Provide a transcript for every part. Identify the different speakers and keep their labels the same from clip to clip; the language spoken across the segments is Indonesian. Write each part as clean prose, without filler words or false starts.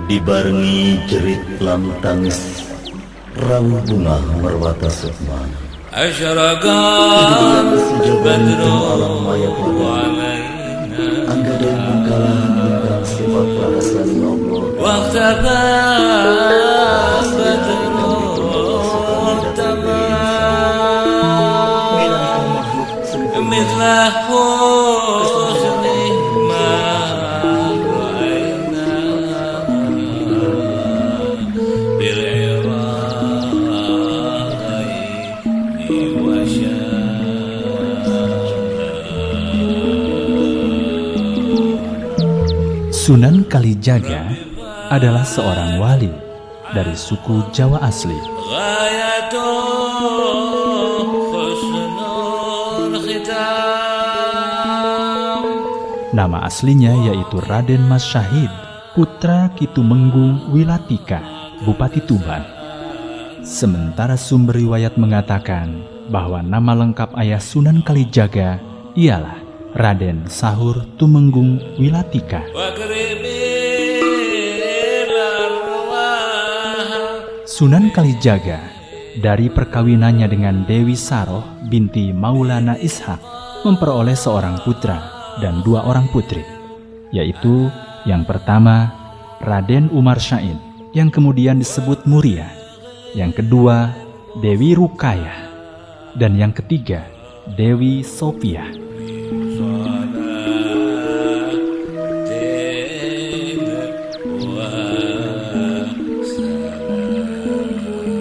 Speaker 1: dibarengi jerit lan tangis rawuh bunga merwata sukma.
Speaker 2: Asyarakat badru alaina
Speaker 1: angga dan mengkalah tentang sifat perasaan Allah.
Speaker 2: Waqtabat badru tamam mithla husni ma ra'ayna bil
Speaker 3: Sunan Kalijaga adalah seorang wali dari suku Jawa asli. Nama aslinya yaitu Raden Mas Syahid, putra Ki Tumenggung Wilatika, Bupati Tuban. Sementara sumber riwayat mengatakan bahwa nama lengkap ayah Sunan Kalijaga ialah Raden Sahur Tumenggung Wilatika. Sunan Kalijaga dari perkawinannya dengan Dewi Saroh binti Maulana Ishak memperoleh seorang putra dan 2 orang putri, yaitu yang pertama Raden Umar Syain yang kemudian disebut Muria, yang kedua Dewi Rukayah, dan yang ketiga Dewi Sofiah.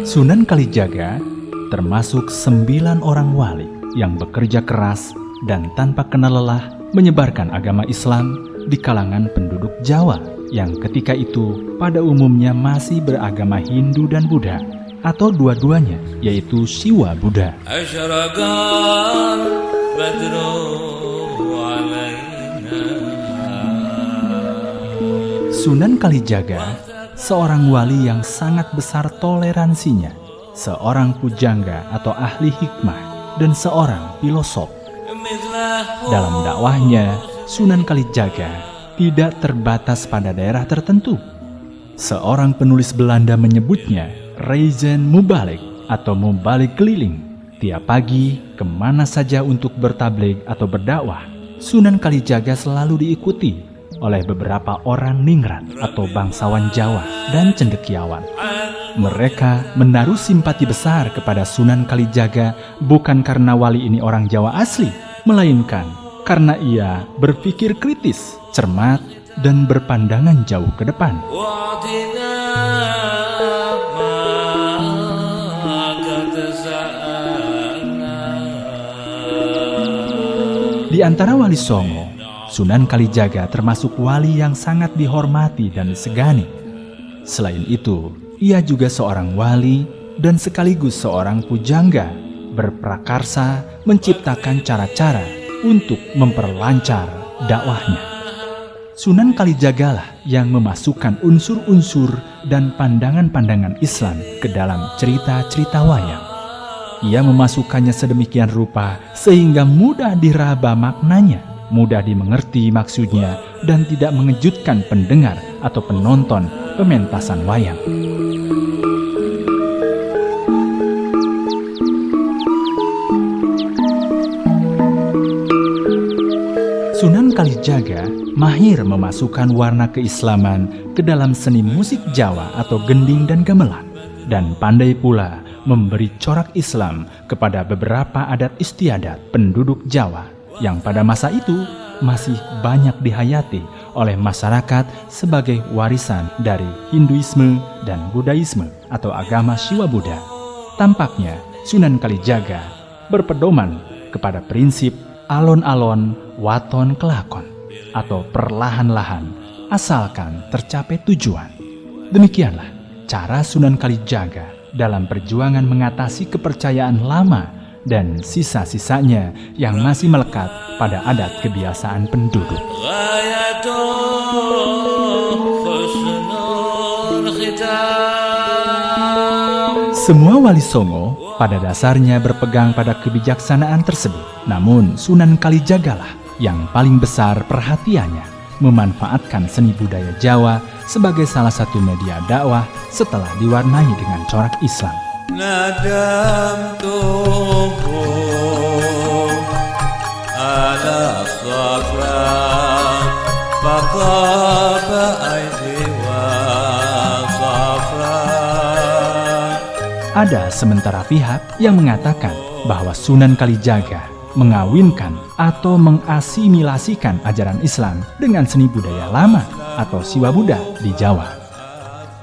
Speaker 3: Sunan Kalijaga termasuk 9 orang wali yang bekerja keras dan tanpa kenal lelah menyebarkan agama Islam di kalangan penduduk Jawa yang ketika itu pada umumnya masih beragama Hindu dan Buddha, atau dua-duanya, yaitu Siwa Buddha. Sunan Kalijaga seorang wali yang sangat besar toleransinya, seorang pujangga atau ahli hikmah, dan seorang filosof. Dalam dakwahnya, Sunan Kalijaga tidak terbatas pada daerah tertentu. Seorang penulis Belanda menyebutnya Reizen Mubalik atau mubalik keliling. Tiap pagi, kemana saja untuk bertabligh atau berdakwah, Sunan Kalijaga selalu diikuti oleh beberapa orang ningrat atau bangsawan Jawa dan cendekiawan. Mereka menaruh simpati besar kepada Sunan Kalijaga bukan karena wali ini orang Jawa asli, melainkan karena ia berpikir kritis, cermat, dan berpandangan jauh ke depan. Di antara wali Songo, Sunan Kalijaga termasuk wali yang sangat dihormati dan disegani. Selain itu, ia juga seorang wali dan sekaligus seorang pujangga, berprakarsa menciptakan cara-cara untuk memperlancar dakwahnya. Sunan Kalijagalah yang memasukkan unsur-unsur dan pandangan-pandangan Islam ke dalam cerita-cerita wayang. Ia memasukkannya sedemikian rupa sehingga mudah diraba maknanya, mudah dimengerti maksudnya, dan tidak mengejutkan pendengar atau penonton pementasan wayang. Sunan Kalijaga mahir memasukkan warna keislaman ke dalam seni musik Jawa atau gending dan gamelan, dan pandai pula memberi corak Islam kepada beberapa adat istiadat penduduk Jawa yang pada masa itu masih banyak dihayati oleh masyarakat sebagai warisan dari Hinduisme dan Buddhaisme atau agama Siwa Buddha. Tampaknya Sunan Kalijaga berpedoman kepada prinsip alon-alon waton kelakon atau perlahan-lahan asalkan tercapai tujuan. Demikianlah cara Sunan Kalijaga dalam perjuangan mengatasi kepercayaan lama dan sisa-sisanya yang masih melekat pada adat kebiasaan penduduk. Semua wali Songo pada dasarnya berpegang pada kebijaksanaan tersebut. Namun Sunan Kalijagalah yang paling besar perhatiannya memanfaatkan seni budaya Jawa sebagai salah satu media dakwah setelah diwarnai dengan corak Islam.
Speaker 2: Nadamtuhu ala safra faqaba aidi wa safra.
Speaker 3: Ada sementara pihak yang mengatakan bahwa Sunan Kalijaga mengawinkan atau mengasimilasikan ajaran Islam dengan seni budaya lama atau Siwa Buddha di Jawa.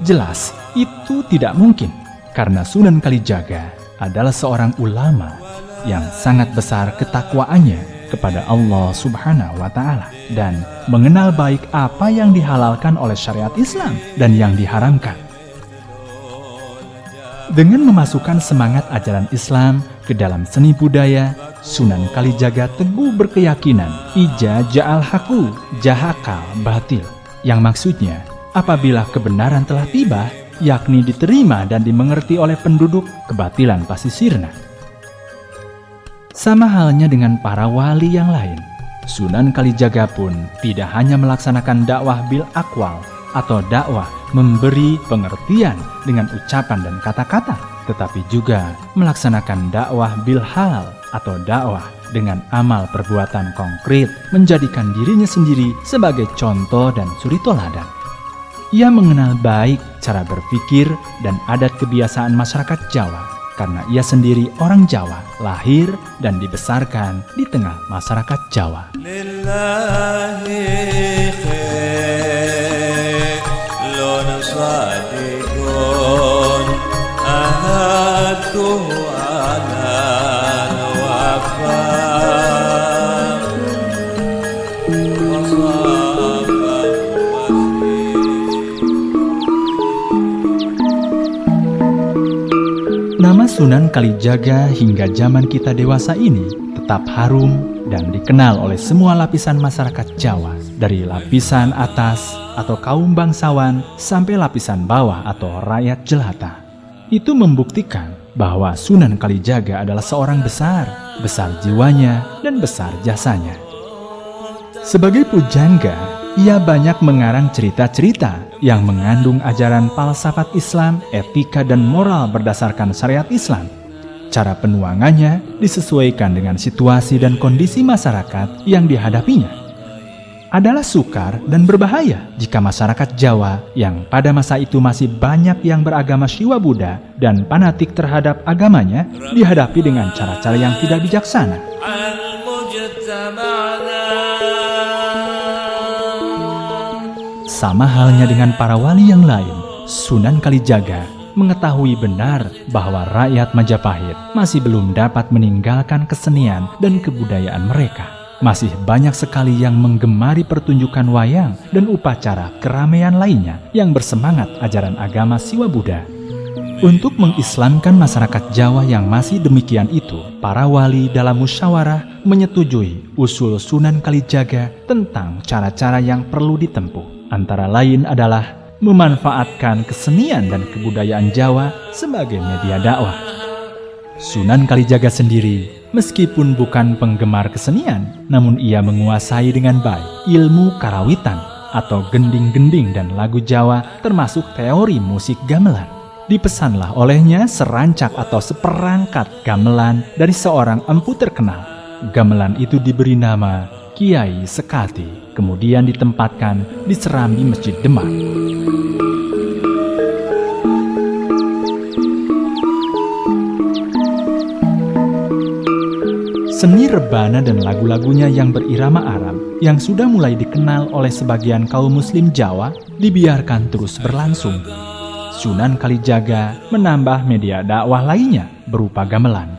Speaker 3: Jelas, itu tidak mungkin karena Sunan Kalijaga adalah seorang ulama yang sangat besar ketakwaannya kepada Allah Subhanahu wa Ta'ala dan mengenal baik apa yang dihalalkan oleh syariat Islam dan yang diharamkan. Dengan memasukkan semangat ajaran Islam ke dalam seni budaya, Sunan Kalijaga teguh berkeyakinan ija ja'al haku jahakal batil, yang maksudnya apabila kebenaran telah tiba, yakni diterima dan dimengerti oleh penduduk, kebatilan pasti sirna. Sama halnya dengan para wali yang lain, Sunan Kalijaga pun tidak hanya melaksanakan dakwah bil akwal atau dakwah memberi pengertian dengan ucapan dan kata-kata, tetapi juga melaksanakan dakwah bil hal atau dakwah dengan amal perbuatan konkret, menjadikan dirinya sendiri sebagai contoh dan suri toladan. Ia mengenal baik cara berpikir dan adat kebiasaan masyarakat Jawa karena ia sendiri orang Jawa, lahir dan dibesarkan di tengah masyarakat Jawa.
Speaker 2: Lillahi khairun sadiqun ahadu ala wafa
Speaker 3: Nama Sunan Kalijaga hingga zaman kita dewasa ini tetap harum dan dikenal oleh semua lapisan masyarakat Jawa, dari lapisan atas atau kaum bangsawan sampai lapisan bawah atau rakyat jelata. Itu membuktikan bahwa Sunan Kalijaga adalah seorang besar jiwanya dan besar jasanya. Sebagai pujangga, ia banyak mengarang cerita-cerita yang mengandung ajaran falsafat Islam, etika dan moral berdasarkan syariat Islam. Cara penuangannya disesuaikan dengan situasi dan kondisi masyarakat yang dihadapinya. Adalah sukar dan berbahaya jika masyarakat Jawa yang pada masa itu masih banyak yang beragama Siwa Buddha dan fanatik terhadap agamanya dihadapi dengan cara-cara yang tidak bijaksana. Sama halnya dengan para wali yang lain, Sunan Kalijaga mengetahui benar bahwa rakyat Majapahit masih belum dapat meninggalkan kesenian dan kebudayaan mereka. Masih banyak sekali yang menggemari pertunjukan wayang dan upacara keramaian lainnya yang bersemangat ajaran agama Siwa Buddha. Untuk mengislamkan masyarakat Jawa yang masih demikian itu, para wali dalam musyawarah menyetujui usul Sunan Kalijaga tentang cara-cara yang perlu ditempuh. Antara lain adalah memanfaatkan kesenian dan kebudayaan Jawa sebagai media dakwah. Sunan Kalijaga sendiri, meskipun bukan penggemar kesenian, namun ia menguasai dengan baik ilmu karawitan atau gending-gending dan lagu Jawa, termasuk teori musik gamelan. Dipesanlah olehnya serancak atau seperangkat gamelan dari seorang empu terkenal. Gamelan itu diberi nama Kiai Sekati, kemudian ditempatkan di serambi Masjid Demak. Seni rebana dan lagu-lagunya yang berirama Arab yang sudah mulai dikenal oleh sebagian kaum muslim Jawa dibiarkan terus berlangsung. Sunan Kalijaga menambah media dakwah lainnya berupa gamelan.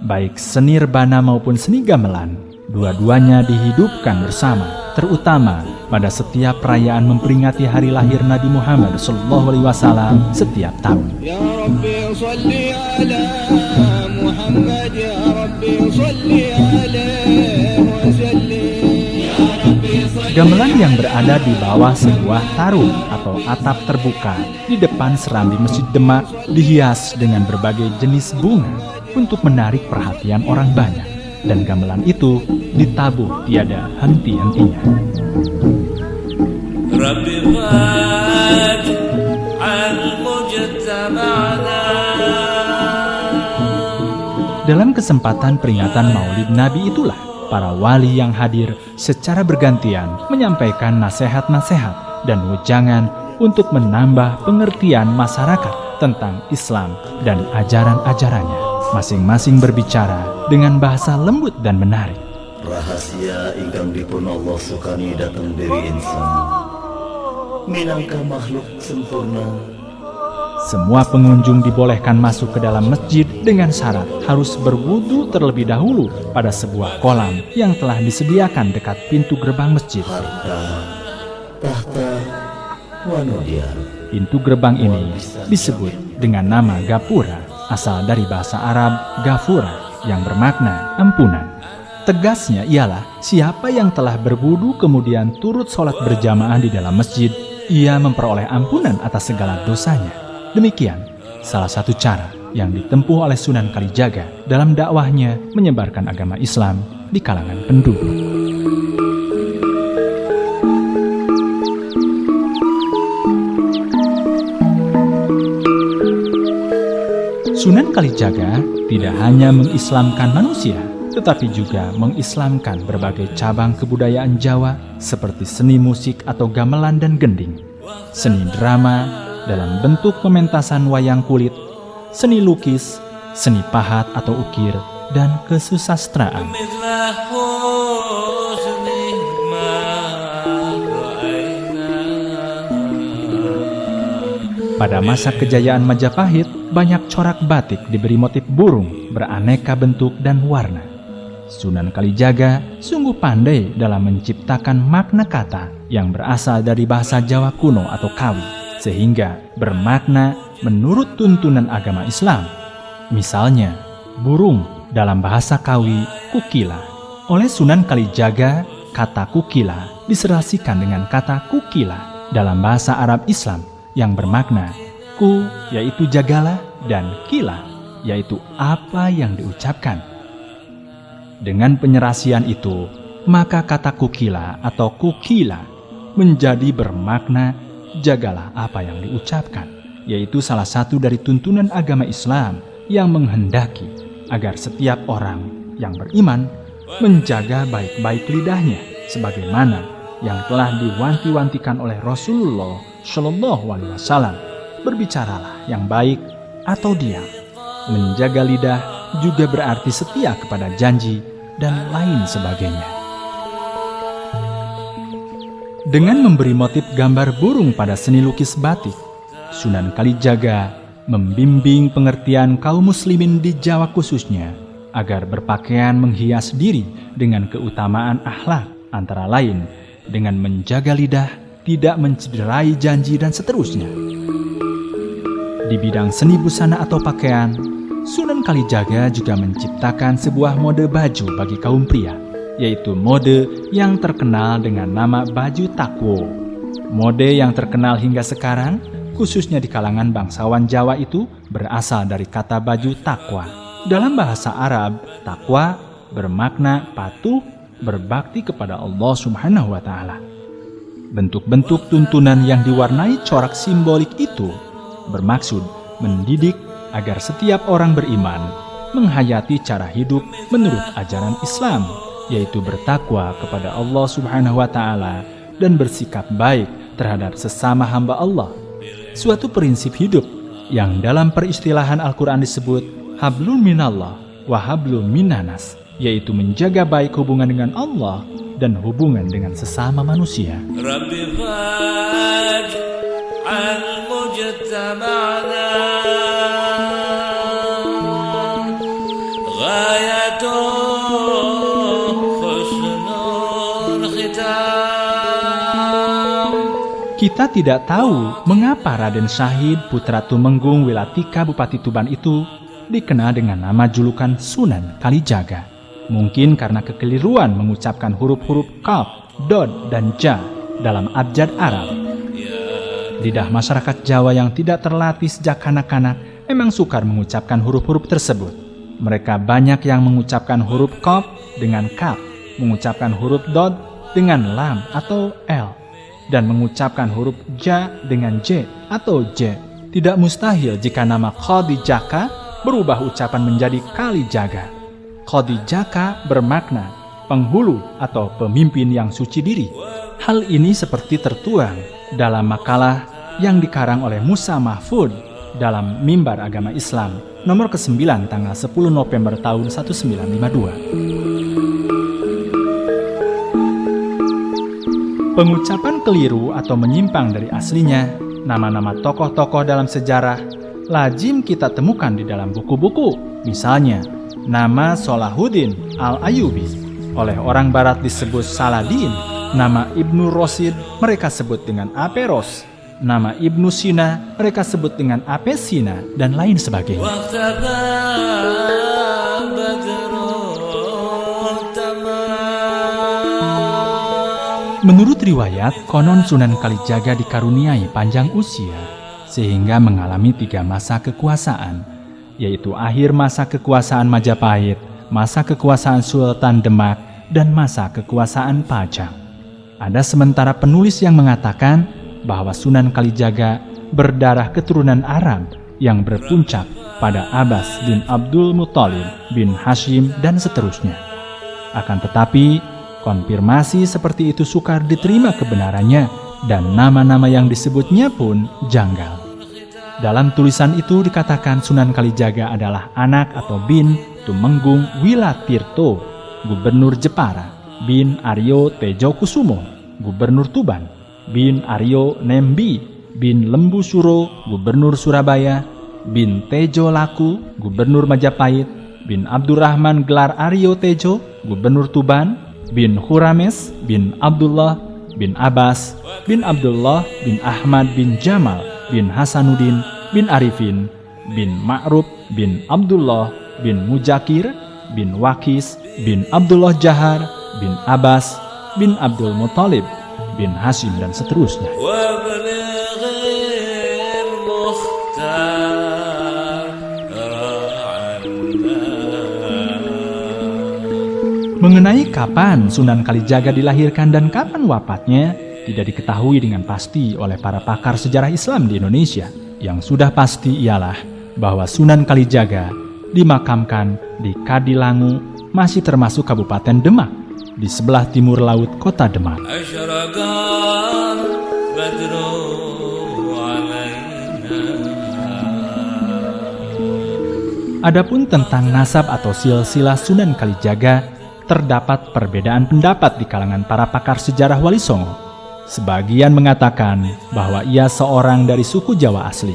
Speaker 3: Baik seni rebana maupun seni gamelan, dua-duanya dihidupkan bersama, terutama pada setiap perayaan memperingati hari lahir Nabi Muhammad SAW setiap tahun.
Speaker 4: Ya Rabbi salli ala Muhammad, ya Rabbi salli alaihi wa sallim.
Speaker 3: Gamelan yang berada di bawah sebuah tarung atau atap terbuka di depan serambi Masjid Demak dihias dengan berbagai jenis bunga untuk menarik perhatian orang banyak. Dan gamelan itu ditabuh tiada henti-hentinya.
Speaker 2: ربي فاجعل مجتمعنا.
Speaker 3: Dalam kesempatan peringatan Maulid Nabi itulah, para wali yang hadir secara bergantian menyampaikan nasihat-nasihat dan wejangan untuk menambah pengertian masyarakat tentang Islam dan ajaran-ajarannya. Masing-masing berbicara dengan bahasa lembut dan menarik.
Speaker 1: Rahasia ingkang dipun Allah sukani datang dari insan, minangka makhluk sempurna.
Speaker 3: Semua pengunjung dibolehkan masuk ke dalam masjid dengan syarat harus berwudu terlebih dahulu pada sebuah kolam yang telah disediakan dekat pintu gerbang masjid.
Speaker 1: Harta, tahta, wanodia.
Speaker 3: Pintu gerbang ini disebut dengan nama Gapura, asal dari bahasa Arab Gafura yang bermakna ampunan. Tegasnya ialah siapa yang telah berwudu kemudian turut sholat berjamaah di dalam masjid, ia memperoleh ampunan atas segala dosanya. Demikian salah satu cara yang ditempuh oleh Sunan Kalijaga dalam dakwahnya menyebarkan agama Islam di kalangan penduduk. Sunan Kalijaga tidak hanya mengislamkan manusia, tetapi juga mengislamkan berbagai cabang kebudayaan Jawa seperti seni musik atau gamelan dan gending, seni drama dalam bentuk pementasan wayang kulit, seni lukis, seni pahat atau ukir, dan kesusastraan. Pada masa kejayaan Majapahit, banyak corak batik diberi motif burung beraneka bentuk dan warna. Sunan Kalijaga sungguh pandai dalam menciptakan makna kata yang berasal dari bahasa Jawa kuno atau Kawi, sehingga bermakna menurut tuntunan agama Islam. Misalnya, burung dalam bahasa Kawi kukila. Oleh Sunan Kalijaga, kata kukila diserasikan dengan kata kukila dalam bahasa Arab Islam yang bermakna ku, yaitu jagalah, dan kila, yaitu apa yang diucapkan. Dengan penyerasian itu, maka kata kukila atau kukila menjadi bermakna jagalah apa yang diucapkan, yaitu salah satu dari tuntunan agama Islam yang menghendaki agar setiap orang yang beriman menjaga baik-baik lidahnya, sebagaimana yang telah diwanti-wantikan oleh Rasulullah Shallallahu Alaihi Wasallam. Berbicaralah yang baik atau diam. Menjaga lidah juga berarti setia kepada janji dan lain sebagainya. Dengan memberi motif gambar burung pada seni lukis batik, Sunan Kalijaga membimbing pengertian kaum muslimin di Jawa khususnya agar berpakaian menghias diri dengan keutamaan akhlak, antara lain dengan menjaga lidah, tidak mencederai janji, dan seterusnya. Di bidang seni busana atau pakaian, Sunan Kalijaga juga menciptakan sebuah mode baju bagi kaum pria, yaitu mode yang terkenal dengan nama baju takwo. Mode yang terkenal hingga sekarang, khususnya di kalangan bangsawan Jawa itu, berasal dari kata baju takwa. Dalam bahasa Arab, takwa bermakna patuh, berbakti kepada Allah Subhanahu wa Ta'ala. Bentuk-bentuk tuntunan yang diwarnai corak simbolik itu bermaksud mendidik agar setiap orang beriman menghayati cara hidup menurut ajaran Islam, yaitu bertakwa kepada Allah Subhanahu wa Ta'ala dan bersikap baik terhadap sesama hamba Allah. Suatu prinsip hidup yang dalam peristilahan Al-Quran disebut hablum minallah wa hablum minanas, yaitu menjaga baik hubungan dengan Allah dan hubungan dengan sesama manusia.
Speaker 2: Rabbi faj'al mujtama'na
Speaker 3: Kita tidak tahu mengapa Raden Syahid putra Tumenggung Wilatika Bupati Tuban itu dikenal dengan nama julukan Sunan Kalijaga. Mungkin karena kekeliruan mengucapkan huruf-huruf Kaf, Dod, dan Ja dalam abjad Arab. Lidah masyarakat Jawa yang tidak terlatih sejak kanak-kanak memang sukar mengucapkan huruf-huruf tersebut. Mereka banyak yang mengucapkan huruf Kaf dengan Kaf, mengucapkan huruf Dod dengan Lam atau L. dan mengucapkan huruf ja dengan j atau j. Tidak mustahil jika nama Khadijaka berubah ucapan menjadi Kalijaga. Khadijaka bermakna penghulu atau pemimpin yang suci diri. Hal ini seperti tertuang dalam makalah yang dikarang oleh Musa Mahfud dalam Mimbar Agama Islam nomor ke-9 tanggal 10 November tahun 1952. Pengucapan keliru atau menyimpang dari aslinya nama-nama tokoh-tokoh dalam sejarah lazim kita temukan di dalam buku-buku. Misalnya, nama Salahuddin Al-Ayyubi oleh orang barat disebut Saladin. Nama Ibnu Rosid mereka sebut dengan Aperos. Nama Ibnu Sina mereka sebut dengan Apesina, dan lain sebagainya. Menurut riwayat, konon Sunan Kalijaga dikaruniai panjang usia sehingga mengalami 3 masa kekuasaan, yaitu akhir masa kekuasaan Majapahit, masa kekuasaan Sultan Demak, dan masa kekuasaan Pajang. Ada sementara penulis yang mengatakan bahwa Sunan Kalijaga berdarah keturunan Arab yang berpuncak pada Abbas bin Abdul Muthalib bin Hashim dan seterusnya. Akan tetapi, konfirmasi seperti itu sukar diterima kebenarannya dan nama-nama yang disebutnya pun janggal. Dalam tulisan itu dikatakan Sunan Kalijaga adalah anak atau bin Tumenggung Wilatirto, Gubernur Jepara, bin Aryo Tejokusumo, Gubernur Tuban, bin Aryo Nembi, bin Lembu Suro, Gubernur Surabaya, bin Tejo Laku, Gubernur Majapahit, bin Abdurrahman Gelar Aryo Tejo, Gubernur Tuban, bin Hurames, bin Abdullah, bin Abbas, bin Abdullah, bin Ahmad, bin Jamal, bin Hasanuddin, bin Arifin, bin Ma'ruf, bin Abdullah, bin Mujakir, bin Wakis, bin Abdullah Jahar, bin Abbas, bin Abdul Muthalib, bin Hashim, dan seterusnya. Mengenai kapan Sunan Kalijaga dilahirkan dan kapan wafatnya tidak diketahui dengan pasti oleh para pakar sejarah Islam di Indonesia. Yang sudah pasti ialah bahwa Sunan Kalijaga dimakamkan di Kadilangu, masih termasuk Kabupaten Demak, di sebelah timur laut kota Demak. Adapun tentang nasab atau silsilah Sunan Kalijaga, terdapat perbedaan pendapat di kalangan para pakar sejarah Wali Songo. Sebagian mengatakan bahwa ia seorang dari suku Jawa asli.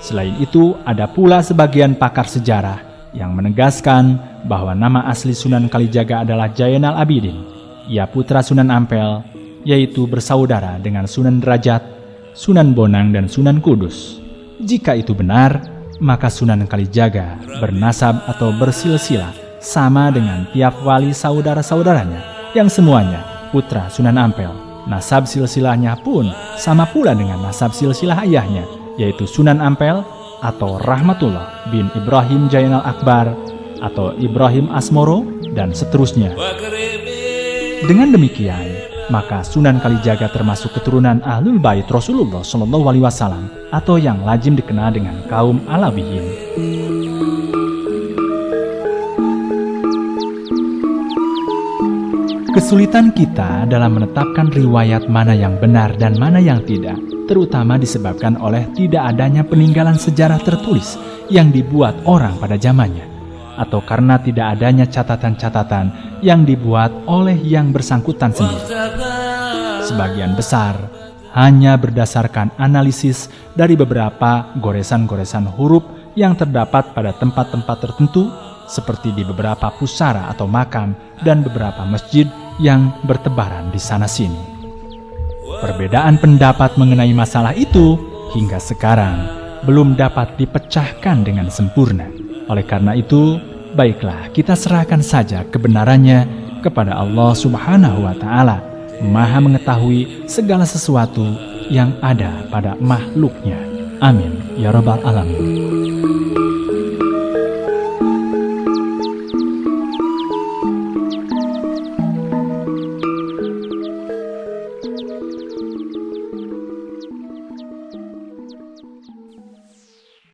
Speaker 3: Selain itu, ada pula sebagian pakar sejarah yang menegaskan bahwa nama asli Sunan Kalijaga adalah Jainal Abidin. Ia putra Sunan Ampel, yaitu bersaudara dengan Sunan Derajat, Sunan Bonang, dan Sunan Kudus. Jika itu benar, maka Sunan Kalijaga bernasab atau bersilsilah sama dengan tiap wali saudara-saudaranya yang semuanya putra Sunan Ampel. Nasab silsilahnya pun sama pula dengan nasab silsilah ayahnya, yaitu Sunan Ampel atau Rahmatullah bin Ibrahim Jainal Akbar atau Ibrahim Asmoro, dan seterusnya. Dengan demikian, maka Sunan Kalijaga termasuk keturunan Ahlul Bait Rasulullah SAW atau yang lazim dikenal dengan kaum Alawiyin. Kesulitan kita dalam menetapkan riwayat mana yang benar dan mana yang tidak, terutama disebabkan oleh tidak adanya peninggalan sejarah tertulis yang dibuat orang pada zamannya, atau karena tidak adanya catatan-catatan yang dibuat oleh yang bersangkutan sendiri. Sebagian besar hanya berdasarkan analisis dari beberapa goresan-goresan huruf yang terdapat pada tempat-tempat tertentu, seperti di beberapa pusara atau makam dan beberapa masjid yang bertebaran di sana-sini. Perbedaan pendapat mengenai masalah itu hingga sekarang belum dapat dipecahkan dengan sempurna. Oleh karena itu, baiklah kita serahkan saja kebenarannya kepada Allah Subhanahu wa Ta'ala, Maha mengetahui segala sesuatu yang ada pada makhluknya. Amin ya Rabbal Alamin.